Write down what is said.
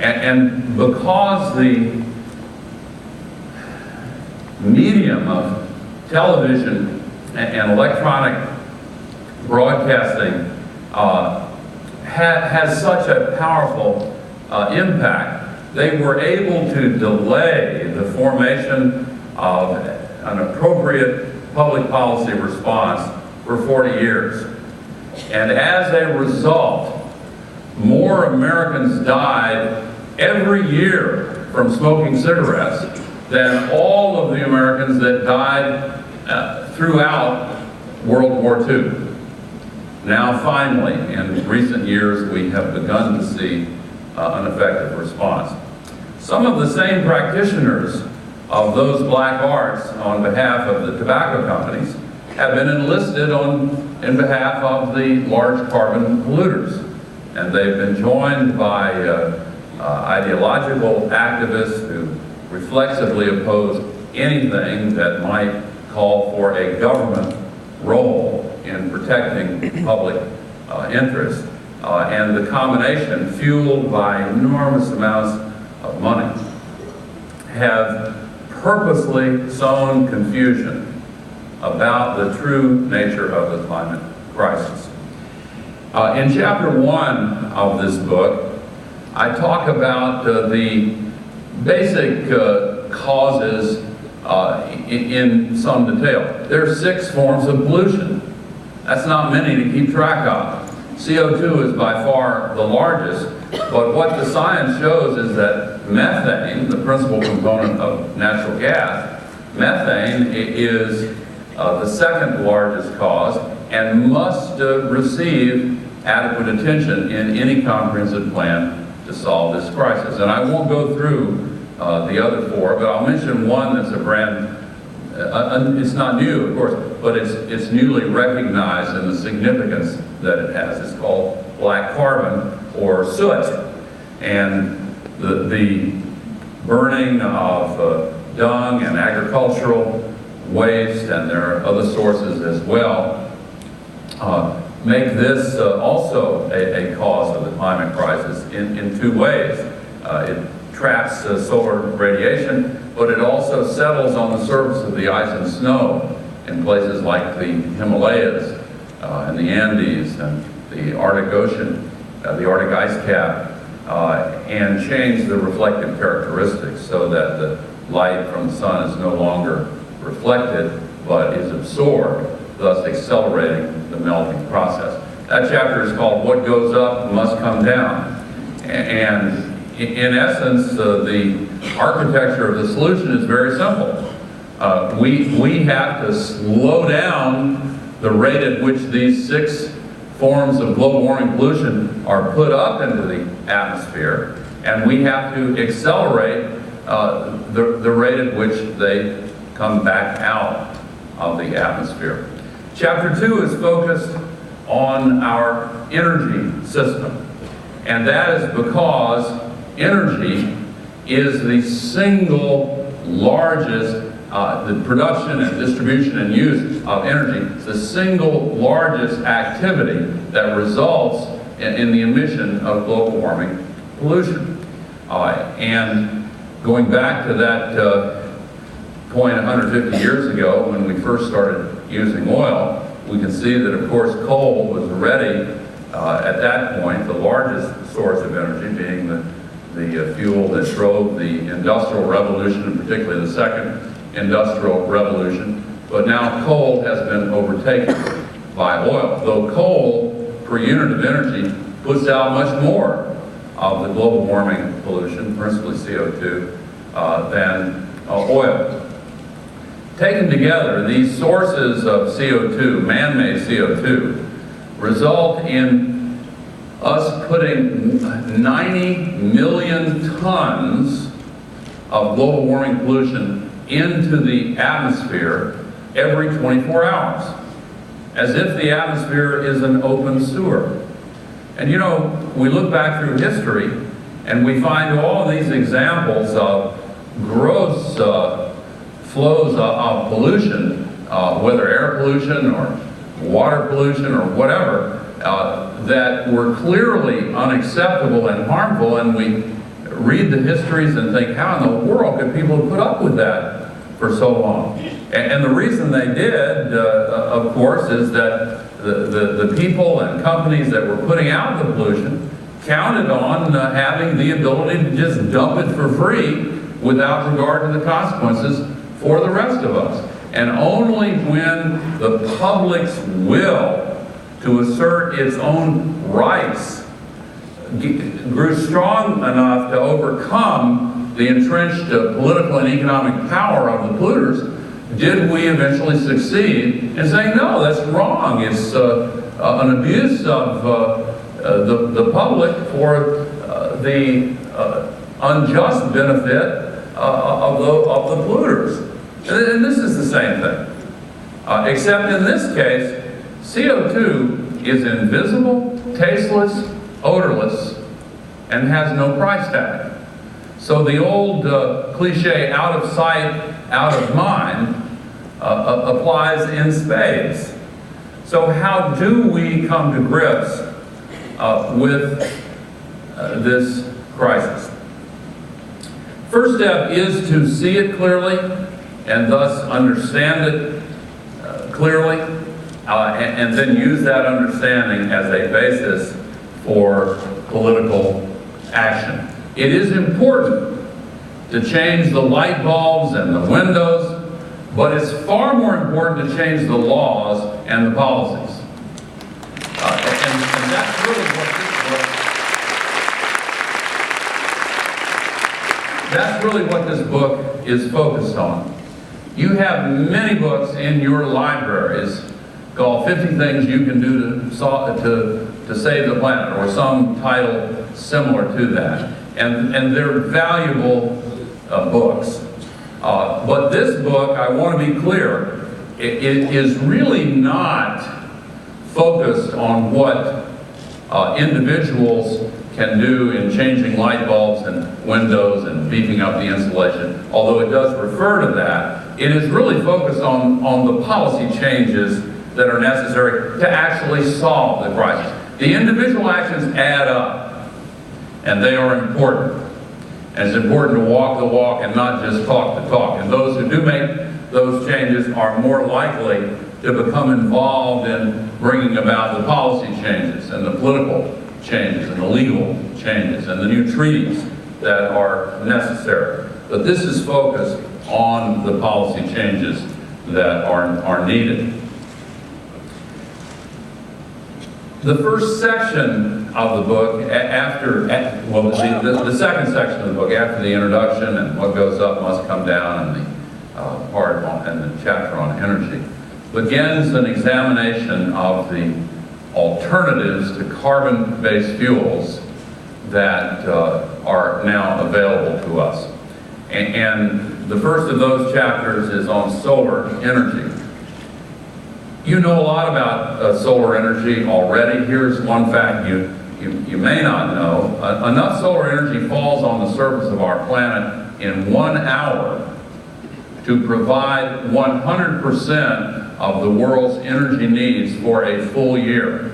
And because the medium of television and electronic broadcasting has such a powerful impact, they were able to delay the formation of an appropriate public policy response for 40 years. And as a result, more Americans died every year from smoking cigarettes than all of the Americans that died throughout World War II. Now finally, in recent years, we have begun to see an effective response. Some of the same practitioners of those black arts on behalf of the tobacco companies have been enlisted in behalf of the large carbon polluters. And they've been joined by ideological activists who reflexively oppose anything that might call for a government role in protecting public interest. And the combination, fueled by enormous amounts of money, have purposely sown confusion about the true nature of the climate crisis. In chapter 1 of this book, I talk about the basic causes in some detail. There are 6 forms of pollution. That's not many to keep track of. CO2 is by far the largest, but what the science shows is that methane, the principal component of natural gas, methane is the second largest cause and must receive adequate attention in any comprehensive plan to solve this crisis. And I won't go through the other 4, but I'll mention one that's a brand, it's not new, of course, but it's newly recognized in the significance that it has. It's called black carbon, or soot. And the burning of dung and agricultural waste, and there are other sources as well, make this also a cause of the climate crisis in 2 ways. It traps solar radiation, but it also settles on the surface of the ice and snow in places like the Himalayas and the Andes and the Arctic Ocean, the Arctic ice cap, and change the reflective characteristics so that the light from the sun is no longer reflected but is absorbed, thus accelerating the melting process. That chapter is called What Goes Up Must Come Down. And in essence, the architecture of the solution is very simple. We have to slow down the rate at which these 6 forms of global warming pollution are put up into the atmosphere, and we have to accelerate the rate at which they come back out of the atmosphere. Chapter 2 is focused on our energy system, and that is because energy is the single largest, the production and distribution and use of energy is the single largest activity that results in the emission of global warming pollution. And going back to that point 150 years ago when we first started using oil, we can see that of course coal was already at that point the largest source of energy, being the fuel that drove the Industrial Revolution, and particularly the second Industrial Revolution. But now coal has been overtaken by oil, though coal per unit of energy puts out much more of the global warming pollution, principally CO2, than oil. Taken together, these sources of CO2, man-made CO2, result in us putting 90 million tons of global warming pollution into the atmosphere every 24 hours, as if the atmosphere is an open sewer. And you know, we look back through history and we find all these examples of gross flows of pollution, whether air pollution or water pollution or whatever, that were clearly unacceptable and harmful, and we read the histories and think, how in the world could people put up with that for so long? And the reason they did, of course, is that the people and companies that were putting out the pollution counted on having the ability to just dump it for free without regard to the consequences for the rest of us. And only when the public's will to assert its own rights grew strong enough to overcome the entrenched political and economic power of the polluters did we eventually succeed in saying, no, that's wrong. It's an abuse of the public for the unjust benefit of the polluters. And this is the same thing, except in this case, CO2 is invisible, tasteless, odorless, and has no price tag. So the old cliche, out of sight, out of mind, applies in spades. So how do we come to grips with this crisis? First step is to see it clearly and thus understand it clearly, and then use that understanding as a basis for political action. It is important to change the light bulbs and the windows, but it's far more important to change the laws and the policies. And that's really what this book, that's really what this book is focused on. You have many books in your libraries called 50 Things You Can Do to Save the Planet, or some title similar to that. And they're valuable books. But this book, I want to be clear, it is really not focused on what individuals can do in changing light bulbs and windows and beefing up the insulation, although it does refer to that. It is really focused on the policy changes that are necessary to actually solve the crisis. The individual actions add up, and they are important. And it's important to walk the walk and not just talk the talk. And those who do make those changes are more likely to become involved in bringing about the policy changes and the political changes and the legal changes and the new treaties that are necessary. But this is focused on the policy changes that are needed. The first section of the book, the second section of the book, after the introduction and what goes up must come down, and the part on, and the chapter on energy, begins an examination of the alternatives to carbon-based fuels that are now available to us. And the first of those chapters is on solar energy. You know a lot about solar energy already. Here's one fact you may not know. Enough solar energy falls on the surface of our planet in 1 hour to provide 100% of the world's energy needs for a full year.